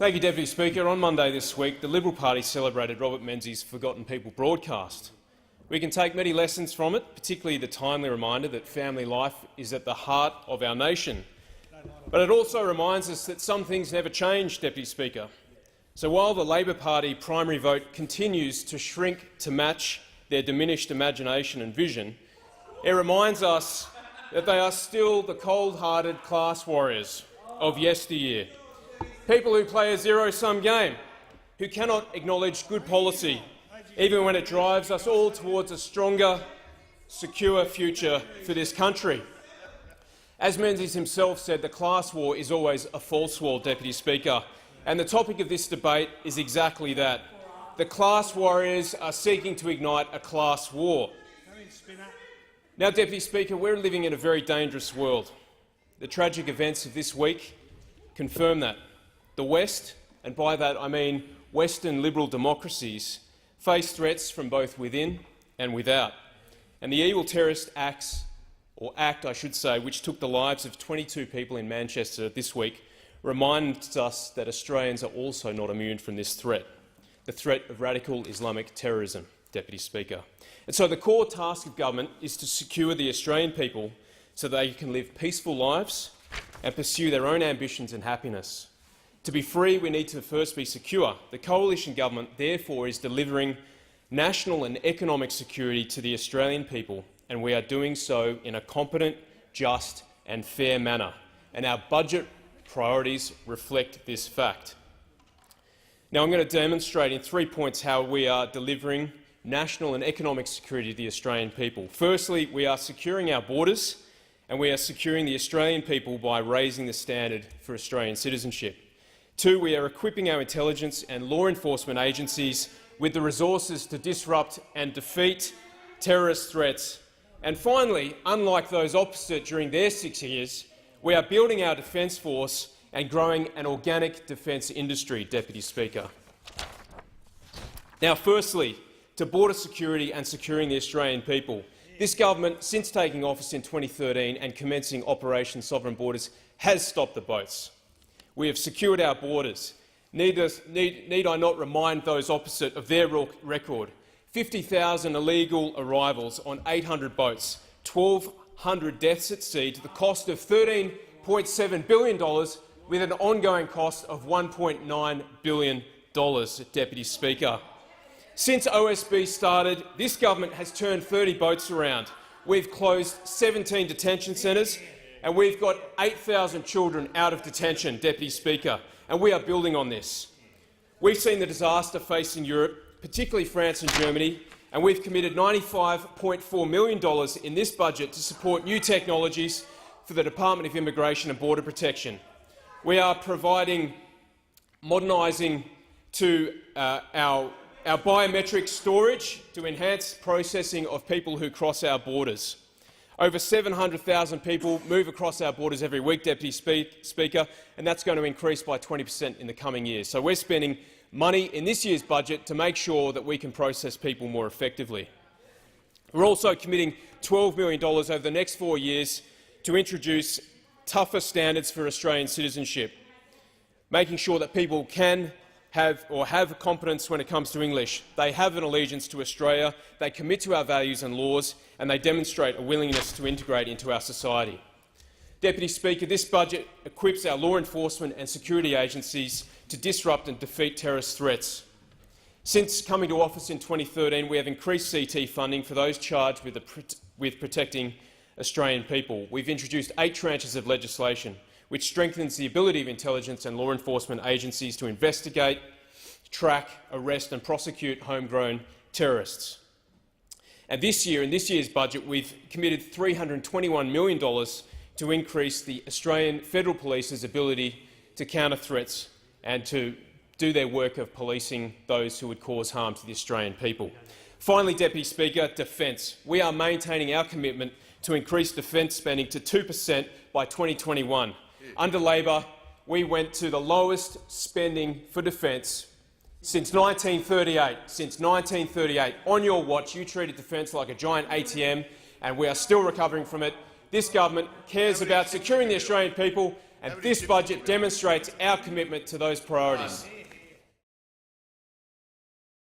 Thank you, Deputy Speaker. On Monday this week, the Liberal Party celebrated Robert Menzies' Forgotten People broadcast. We can take many lessons from it, particularly the timely reminder that family life is at the heart of our nation. But it also reminds us that some things never change, Deputy Speaker. So while the Labor Party primary vote continues to shrink to match their diminished imagination and vision, it reminds us that they are still the cold-hearted class warriors of yesteryear. People who play a zero-sum game, who cannot acknowledge good policy, even when it drives us all towards a stronger, secure future for this country. As Menzies himself said, the class war is always a false war, Deputy Speaker, and the topic of this debate is exactly that. The class warriors are seeking to ignite a class war. Now, Deputy Speaker, we're living in a very dangerous world. The tragic events of this week confirm that. The West, and by that I mean Western liberal democracies, face threats from both within and without. And the evil terrorist act, I should say, which took the lives of 22 people in Manchester this week, reminds us that Australians are also not immune from this threat, the threat of radical Islamic terrorism, Deputy Speaker. And so the core task of government is to secure the Australian people so they can live peaceful lives and pursue their own ambitions and happiness. To be free, we need to first be secure. The coalition government, therefore, is delivering national and economic security to the Australian people, and we are doing so in a competent, just and fair manner. And our budget priorities reflect this fact. Now, I'm going to demonstrate in 3 points how we are delivering national and economic security to the Australian people. Firstly, we are securing our borders, and we are securing the Australian people by raising the standard for Australian citizenship. 2, we are equipping our intelligence and law enforcement agencies with the resources to disrupt and defeat terrorist threats. And finally, unlike those opposite during their 6 years, we are building our defence force and growing an organic defence industry, Deputy Speaker. Now, firstly, to border security and securing the Australian people. This government, since taking office in 2013 and commencing Operation Sovereign Borders, has stopped the boats. We have secured our borders. Need I not remind those opposite of their record? 50,000 illegal arrivals on 800 boats, 1,200 deaths at sea to the cost of $13.7 billion, with an ongoing cost of $1.9 billion, Deputy Speaker. Since OSB started, this government has turned 30 boats around. We've closed 17 detention centres, and we've got 8,000 children out of detention, Deputy Speaker, and we are building on this. We've seen the disaster facing Europe, particularly France and Germany, and we've committed $95.4 million in this budget to support new technologies for the Department of Immigration and Border Protection. We are providing modernising to our biometric storage to enhance processing of people who cross our borders. Over 700,000 people move across our borders every week, Deputy Speaker, and that's going to increase by 20% in the coming years. So we're spending money in this year's budget to make sure that we can process people more effectively. We're also committing $12 million over the next 4 years to introduce tougher standards for Australian citizenship, making sure that people can have competence when it comes to English. They have an allegiance to Australia, they commit to our values and laws, and they demonstrate a willingness to integrate into our society. Deputy Speaker, this budget equips our law enforcement and security agencies to disrupt and defeat terrorist threats. Since coming to office in 2013, we have increased CT funding for those charged with protecting Australian people. We've introduced 8 tranches of legislation, which strengthens the ability of intelligence and law enforcement agencies to investigate, track, arrest and prosecute homegrown terrorists. And this year, in this year's budget, we've committed $321 million to increase the Australian Federal Police's ability to counter threats and to do their work of policing those who would cause harm to the Australian people. Finally, Deputy Speaker, defence. We are maintaining our commitment to increase defence spending to 2% by 2021. Under Labor, we went to the lowest spending for defence since 1938. Since 1938. On your watch, you treated defence like a giant ATM, and we are still recovering from it. This government cares about securing the Australian people, and this budget demonstrates our commitment to those priorities.